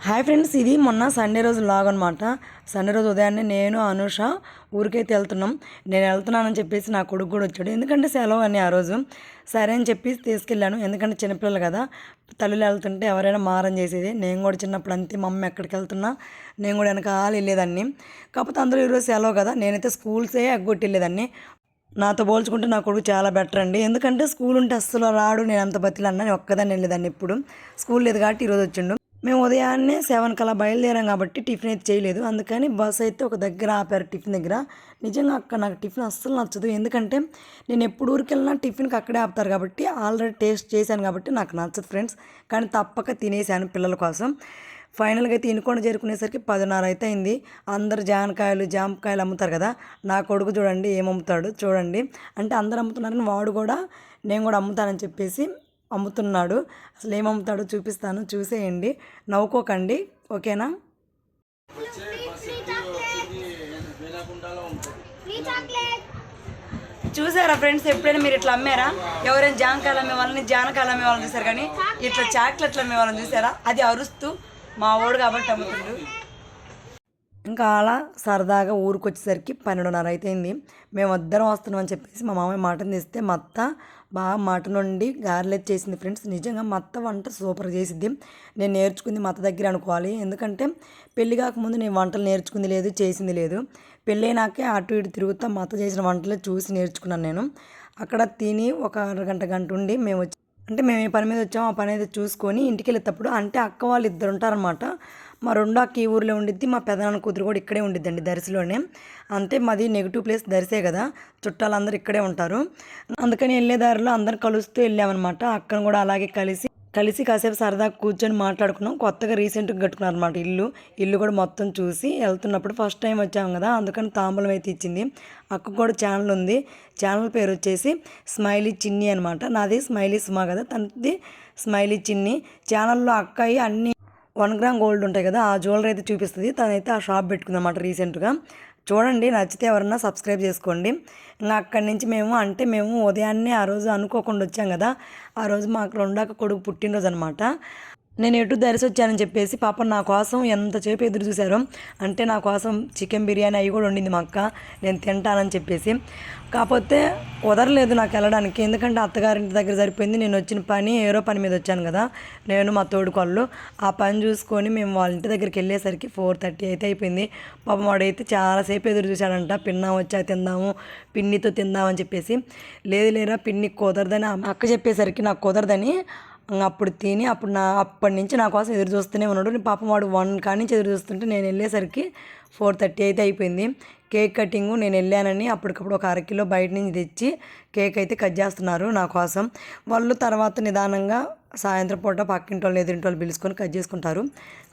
Hi friends, ఇది మొన్న Sunday రోజు లాగ్ అనమాట. సండే రోజు ఉదయాన్నే నేను అనుష ఊరికైతే వెళ్తున్నాం. నేను వెళ్తున్నానని చెప్పేసి నా కొడుకు కూడా వచ్చాడు, ఎందుకంటే సెలవు అని ఆ రోజు. సరే అని చెప్పేసి తీసుకెళ్ళాను, ఎందుకంటే చిన్నపిల్లలు కదా, తల్లులు వెళ్తుంటే ఎవరైనా మారం చేసేది. నేను కూడా చిన్నప్పుడు అంతే, మా అమ్మ ఎక్కడికి వెళ్తున్నా నేను కూడా వెనకాల వెళ్ళేదాన్ని. కాకపోతే అందరూ ఈరోజు సెలవు కదా, నేనైతే స్కూల్సే ఎగ్గొట్టి వెళ్ళేదాన్ని. నాతో పోల్చుకుంటే నా కొడుకు చాలా బెటర్ అండి, ఎందుకంటే స్కూల్ ఉంటే అస్సలు రాడు. నేను అంత బతిలన్నా నేను ఒక్కదాన్ని వెళ్ళేదాన్ని. ఇప్పుడు స్కూల్ లేదు కాబట్టి ఈరోజు వచ్చిండు. మేము ఉదయాన్నే 7 కల్లా బయలుదేరాం కాబట్టి టిఫిన్ అయితే చేయలేదు, అందుకని బస్ అయితే ఒక దగ్గర ఆపారు టిఫిన్ దగ్గర. నిజంగా అక్కడ నాకు టిఫిన్ అస్సలు నచ్చదు, ఎందుకంటే నేను ఎప్పుడు ఊరికి వెళ్ళినా టిఫిన్కి అక్కడే ఆపుతారు కాబట్టి ఆల్రెడీ టేస్ట్ చేశాను కాబట్టి నాకు నచ్చదు ఫ్రెండ్స్. కానీ తప్పక తినేసాను పిల్లల కోసం. ఫైనల్గా అయితే ఇనుకొండ చేరుకునేసరికి 10:30 అయితే అయింది. అందరు జామకాయలు అమ్ముతారు కదా, నా కొడుకు చూడండి ఏమమ్ముతాడు చూడండి. అంటే అందరు అమ్ముతున్నారని వాడు కూడా నేను కూడా అమ్ముతానని చెప్పేసి అమ్ముతున్నాడు. అసలు ఏమమ్ముతాడో చూపిస్తాను, చూసేయండి, నవ్వుకోకండి, ఓకేనా. చూసారా ఫ్రెండ్స్, ఎప్పుడైనా మీరు ఇట్లా అమ్మారా? ఎవరైనా జామకాయలు అమ్మే వాళ్ళని జానకాయలు అమ్మే వాళ్ళని చూసారు, కానీ ఇట్లా చాక్లెట్లు అమ్మే వాళ్ళని చూసారా? అది అరుస్తూ మా వాడు కాబట్టి అమ్ముతుండు. ఇంకా అలా సరదాగా ఊరికి వచ్చేసరికి 12:30 అయిపోయింది. మేము వద్దరం వస్తున్నాం అని చెప్పేసి మా మామయ్య మటన్ తీస్తే మా అత్త బాగా మటన్ వండి గారెలు చేసింది ఫ్రెండ్స్. నిజంగా మా అత్త వంట సూపర్ చేసిద్ది. నేను నేర్చుకుంది మా అత్త దగ్గర అనుకోవాలి, ఎందుకంటే పెళ్లి కాకముందు నేను వంటలు నేర్చుకుంది లేదు, చేసింది లేదు. పెళ్ళైనాకే అటు ఇటు తిరుగుతా మా అత్త చేసిన వంటలే చూసి నేర్చుకున్నాను నేను. అక్కడ తిని ఒక గంట ఉండి మేము మేము ఏ పని మీద వచ్చామో ఆ పని అయితే చూసుకొని ఇంటికి వెళ్ళేటప్పుడు, అంటే అక్క వాళ్ళు ఇద్దరు ఉంటారనమాట. మా రెండో అక్క ఈ ఊరిలో ఉండిద్ది, మా పెదనాన్న కూతురు కూడా ఇక్కడే ఉండిద్దండి, దర్శిలోనే. అంటే మాది నెగిటివ్ ప్లేస్ దర్శే కదా, చుట్టాలందరూ ఇక్కడే ఉంటారు. అందుకని వెళ్ళే దారిలో అందరు కలుస్తూ వెళ్ళామన్నమాట. అక్కను కూడా అలాగే కలిసి కాసేపు సరదాగా కూర్చొని మాట్లాడుకున్నాం. కొత్తగా రీసెంట్గా కట్టుకున్నారు అనమాట ఇల్లు కూడా మొత్తం చూసి వెళ్తున్నప్పుడు ఫస్ట్ టైం వచ్చాము కదా, అందుకని తాంబూలం అయితే ఇచ్చింది. అక్క కూడా ఛానల్ ఉంది, ఛానల్ పేరు వచ్చేసి స్మైలీ చిన్ని అనమాట. నాది స్మైలీ సుమా కదా, తనది స్మైలీ చిన్ని. ఛానల్లో అక్కయ్య అన్ని 1 గ్రామ్ గోల్డ్ ఉంటాయి కదా, ఆ జ్యువెలరీ అయితే చూపిస్తుంది. తనైతే ఆ షాప్ పెట్టుకుంది అనమాట రీసెంట్గా. చూడండి, నచ్చితే ఎవరన్నా సబ్స్క్రైబ్ చేసుకోండి. ఇంకా అక్కడి నుంచి మేము ఉదయాన్నే ఆ రోజు అనుకోకుండా వచ్చాం కదా, ఆ రోజు మాకు రెండాక కొడుకు పుట్టినరోజు అనమాట. నేను ఎటు దరిసి వచ్చానని చెప్పేసి పాప నా కోసం ఎంతసేపు ఎదురు చూశారు. అంటే నా కోసం చికెన్ బిర్యానీ అవి కూడా వండింది మా అక్క, నేను తింటానని చెప్పేసి. కాకపోతే కుదరలేదు నాకు వెళ్ళడానికి, ఎందుకంటే అత్తగారింటి దగ్గర సరిపోయింది. నేను వచ్చిన పని ఏరో పని మీద వచ్చాను కదా, నేను మా తోడుకోళ్ళు. ఆ పని చూసుకొని మేము వాళ్ళ ఇంటి దగ్గరికి వెళ్ళేసరికి 4:30 అయితే అయిపోయింది. పాపం వాడైతే చాలాసేపు ఎదురు చూశాడంట, పిన్నా వచ్చా తిందాము, పిన్నితో తిందామని చెప్పేసి. లేదు లేరా పిన్ని కుదరదని అక్క చెప్పేసరికి నాకు కుదరదని అప్పుడు తిని అప్పటి నుంచి నా కోసం ఎదురు చూస్తూనే ఉన్నాడు. పాపం వాడు 1 కాడి నుంచి ఎదురు చూస్తుంటే నేను వెళ్ళేసరికి 4:30 అయితే అయిపోయింది. కేక్ కటింగు నేను వెళ్ళానని అప్పటికప్పుడు ఒక 1/2 కిలో బయట నుంచి తెచ్చి కేక్ అయితే కట్ చేస్తున్నారు నా కోసం. వాళ్ళు తర్వాత నిదానంగా సాయంత్రం పూట పక్కింటి వాళ్ళు ఎదురింటి వాళ్ళు పిలుచుకొని కట్ చేసుకుంటారు.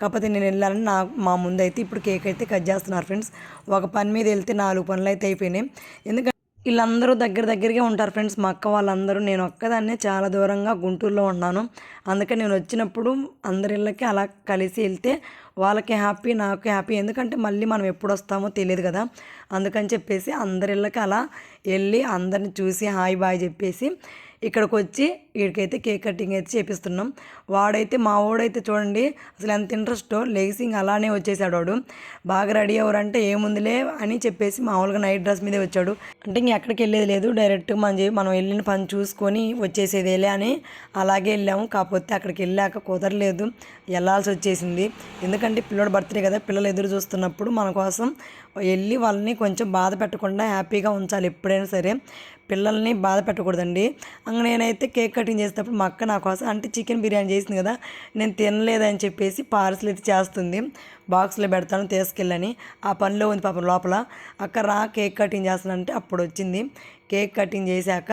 కాకపోతే నేను వెళ్ళానని మా ముందు అయితే ఇప్పుడు కేక్ అయితే కట్ చేస్తున్నారు ఫ్రెండ్స్. ఒక పని మీద వెళ్తే 4 పనులు అయితే అయిపోయినాయి. ఎందుకంటే వీళ్ళందరూ దగ్గరగా ఉంటారు ఫ్రెండ్స్, మా అక్క వాళ్ళందరూ. నేను ఒక్కదాన్నే చాలా దూరంగా గుంటూరులో ఉన్నాను. అందుకని నేను వచ్చినప్పుడు అందరి ఇళ్ళకి అలా కలిసి వెళ్తే వాళ్ళకి హ్యాపీ, నాకు హ్యాపీ. ఎందుకంటే మళ్ళీ మనం ఎప్పుడు వస్తామో తెలియదు కదా, అందుకని చెప్పేసి అందరి ఇళ్ళకి అలా వెళ్ళి అందరిని చూసి హాయ్ బాయ్ చెప్పేసి ఇక్కడికి వచ్చి వీడికైతే కేక్ కటింగ్ అయితే చేపిస్తున్నాం. మా వాడైతే చూడండి అసలు ఎంత ఇంట్రెస్టో, లెగిసింగ్ అలానే వచ్చేసాడు వాడు. బాగా రెడీ అవ్వరంటే ఏముందిలే అని చెప్పేసి మామూలుగా నైట్ డ్రెస్ మీదే వచ్చాడు. అంటే ఇంక ఎక్కడికి వెళ్ళేది లేదు, డైరెక్ట్గా మనం వెళ్ళిన పని చూసుకొని వచ్చేసేదేలే అని అలాగే వెళ్ళాము. కాకపోతే అక్కడికి వెళ్ళాక కుదరలేదు, వెళ్ళాల్సి వచ్చేసింది. ఎందుకంటే పిల్లడు బర్త్డే కదా, పిల్లలు ఎదురు చూస్తున్నప్పుడు మన కోసం వెళ్ళి వాళ్ళని కొంచెం బాధ పెట్టకుండా హ్యాపీగా ఉంచాలి. ఎప్పుడైనా సరే పిల్లల్ని బాధ పెట్టకూడదండి. నేనైతే కేక్ కటింగ్ చేసేటప్పుడు మా అక్క నా కోసం, అంటే చికెన్ బిర్యానీ చేసింది కదా, నేను తినలేదని చెప్పేసి పార్సల్ అయితే చేస్తుంది. బాక్స్లో పెడతాను తీసుకెళ్ళని, ఆ పనిలో ఉంది పాపం లోపల. అక్క రా కేక్ కటింగ్ చేస్తానంటే అప్పుడు వచ్చింది. కేక్ కటింగ్ చేశాక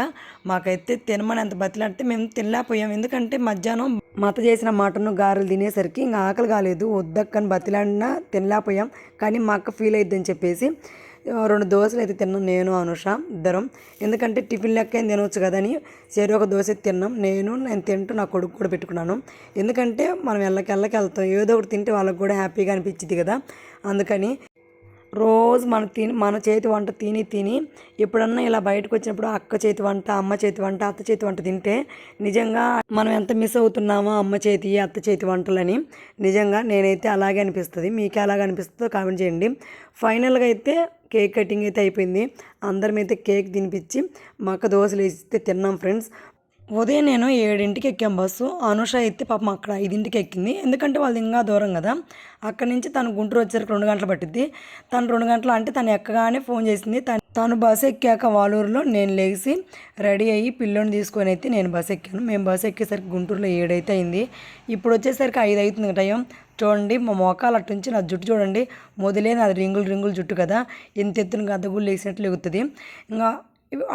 మాకైతే తినమని ఎంత బతిలాడితే మేము తినలేకపోయాం. ఎందుకంటే మధ్యాహ్నం మత చేసిన మటన్ గారెలు తినేసరికి ఇంకా ఆకలి కాలేదు, వద్దక్కని బతిలాడినా తినలేకపోయాం. కానీ మా అక్క ఫీల్ అయిద్దని చెప్పేసి 2 దోశలు అయితే తిన్నాం, నేను అనుష ఇద్దరం. ఎందుకంటే టిఫిన్ లెక్క తినవచ్చు కదని సరే ఒక దోశ తిన్నాం. నేను తింటూ నా కొడుకు కూడా పెట్టుకున్నాను. ఎందుకంటే మనం వెళ్ళకి వెళ్తాం, ఏదో ఒకటి తింటే వాళ్ళకి కూడా హ్యాపీగా అనిపించింది కదా, అందుకని రోజు మన చేతి వంట తిని ఎప్పుడన్నా ఇలా బయటకు వచ్చినప్పుడు అక్క చేతి వంట, అమ్మ చేతి వంట, అత్త చేతి వంట తింటే నిజంగా మనం ఎంత మిస్ అవుతున్నామో అమ్మ చేతి, అత్త చేతి వంటలని. నిజంగా నేనైతే అలాగే అనిపిస్తుంది. మీకు ఎలాగ అనిపిస్తుందో కామెంట్ చేయండి. ఫైనల్గా అయితే కేక్ కటింగ్ అయితే అయిపోయింది. అందరమైతే కేక్ తినిపించి మక్క దోశలు వేస్తే తిన్నాం ఫ్రెండ్స్. ఉదయం నేను 7ంటికి ఎక్కాం బస్సు. అనుష అయితే పాపం అక్కడ 5ంటికి ఎక్కింది. ఎందుకంటే వాళ్ళది ఇంకా దూరం కదా. అక్కడి నుంచి తను గుంటూరు వచ్చేసరికి 2 గంటలు పట్టిద్ది. తను 2 గంటలు అంటే తను ఎక్కగానే ఫోన్ చేసింది. తను బస్సు ఎక్కాక వాలూరులో నేను లేచి రెడీ అయ్యి పిల్లోని తీసుకొని అయితే నేను బస్సు ఎక్కాను. మేము బస్సు ఎక్కేసరికి గుంటూరులో 7 అయితే అయింది. ఇప్పుడు వచ్చేసరికి 5 అవుతుంది టైం. చూడండి మా మోకాలు అట్టుంచి నా జుట్టు చూడండి, మొదలే నాది రింగులు జుట్టు కదా, ఎంత ఎత్తున గద్దగుళ్ళు వేసినట్లు ఎగుతుంది. ఇంకా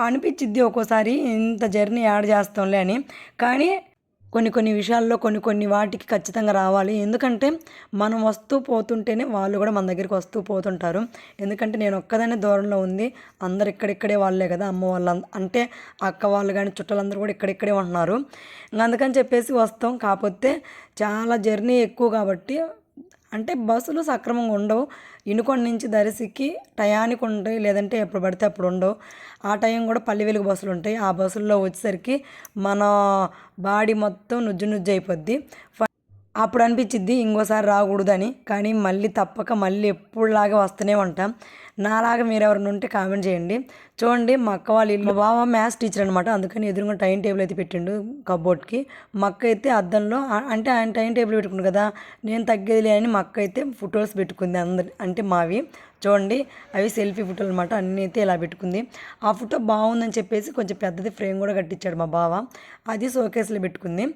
అనిపించిద్ది ఒక్కోసారి ఇంత జర్నీ యాడ్ చేస్తాంలే అని. కానీ కొన్ని విషయాల్లో కొన్ని వాటికి ఖచ్చితంగా రావాలి. ఎందుకంటే మనం వస్తూ పోతుంటేనే వాళ్ళు కూడా మన దగ్గరికి వస్తూ పోతుంటారు. ఎందుకంటే నేను ఒక్కదానే దూరంలో ఉంది, అందరు ఇక్కడిక్కడే వాళ్ళే కదా, అమ్మ వాళ్ళ అంటే అక్క వాళ్ళు కానీ చుట్టాలందరూ కూడా ఇక్కడిక్కడే ఉంటున్నారు. అందుకని చెప్పేసి వస్తాం. కాకపోతే చాలా జర్నీ ఎక్కువ కాబట్టి అంటే బస్సులు సక్రమంగా ఉండవు. ఇనుకొండ నుంచి దర్శికి టయానికి ఉంటాయి, లేదంటే ఎప్పుడు పడితే అప్పుడు ఉండవు. ఆ టైం కూడా పల్లి వెలుగు బస్సులు ఉంటాయి. ఆ బస్సుల్లో వచ్చేసరికి మన బాడీ మొత్తం నుజ్జు అయిపోద్ది. అప్పుడు అనిపించిద్ది ఇంకోసారి రాకూడదని. కానీ మళ్ళీ ఎప్పుడులాగా వస్తూనే ఉంటాం. నాలాగా మీరు ఎవరైనా ఉంటే కామెంట్ చేయండి. చూడండి మా అక్క వాళ్ళ ఇల్లు, మా బావ మ్యాథ్స్ టీచర్ అనమాట. అందుకని ఎదురుగా టైం టేబుల్ అయితే పెట్టిండు కబోర్డ్కి. మా అక్క అయితే అద్దంలో అంటే ఆయన టైం టేబుల్ పెట్టుకుంది కదా, నేను తగ్గేదిలే అని మా అక్క అయితే ఫొటోస్ పెట్టుకుంది అంటే మావి. చూడండి అవి సెల్ఫీ ఫోటోలు అనమాట. అన్నీ అయితే ఇలా పెట్టుకుంది. ఆ ఫోటో బాగుందని చెప్పేసి కొంచెం పెద్దది ఫ్రేమ్ కూడా కట్టించాడు మా బావ. అది షోకేస్లో పెట్టుకుంది.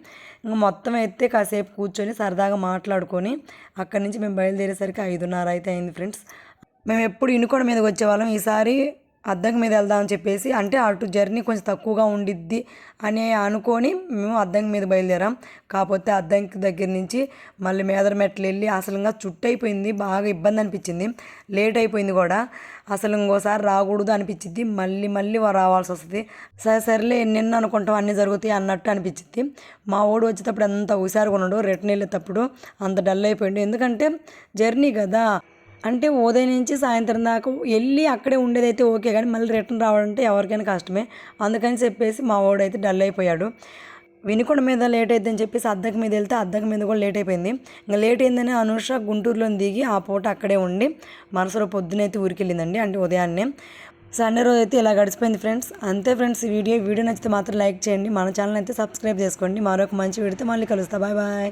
ఇంకా మొత్తం అయితే కాసేపు కూర్చొని సరదాగా మాట్లాడుకొని అక్కడి నుంచి మేము బయలుదేరేసరికి 5:30 అయితే అయింది ఫ్రెండ్స్. మేము ఎప్పుడు ఇనుకొండ మీదకి వచ్చేవాళ్ళం. ఈసారి అద్దం మీద వెళ్దామని చెప్పేసి, అంటే అటు జర్నీ కొంచెం తక్కువగా ఉండిద్ది అని అనుకొని మేము అద్దం మీద బయలుదేరాం. కాకపోతే అద్దంకి దగ్గర నుంచి మళ్ళీ మేదరమెట్లు వెళ్ళి అసలు ఇంకా చుట్టైపోయింది. బాగా ఇబ్బంది అనిపించింది, లేట్ అయిపోయింది కూడా. అసలు ఇంకోసారి రాకూడదు అనిపించింది. మళ్ళీ రావాల్సి వస్తుంది. సరేలే నిన్న అనుకుంటాం అన్నీ జరుగుతాయి అన్నట్టు అనిపించింది. మా ఓడు వచ్చేటప్పుడు అంత హుషారుగా ఉన్నాడు, రిటర్న్ వెళ్ళేటప్పుడు అంత డల్ అయిపోయింది. ఎందుకంటే జర్నీ కదా, అంటే ఉదయం నుంచి సాయంత్రం దాకా వెళ్ళి అక్కడే ఉండేదైతే ఓకే, కానీ మళ్ళీ రిటర్న్ రావాలంటే ఎవరికైనా కష్టమే. అందుకని చెప్పేసి మా వాడైతే డల్ అయిపోయాడు. వినుకొండ మీద లేట్ అయిద్దని చెప్పేసి అద్దక మీద వెళ్తే అద్దక మీద కూడా లేట్ అయిపోయింది. ఇంకా లేట్ అయిందని అనుష గుంటూరులో దిగి ఆ పూట అక్కడే ఉండి మనసులో పొద్దునైతే ఊరికి వెళ్ళిందండి, అంటే ఉదయాన్నే. సండే రోజు అయితే ఇలా గడిచిపోయింది ఫ్రెండ్స్. అంతే ఫ్రెండ్స్, వీడియో నచ్చితే మాత్రం లైక్ చేయండి. మన ఛానల్ అయితే సబ్స్క్రైబ్ చేసుకోండి. మరొక మంచి వీడియోతో మళ్ళీ కలుస్తా. బాయ్.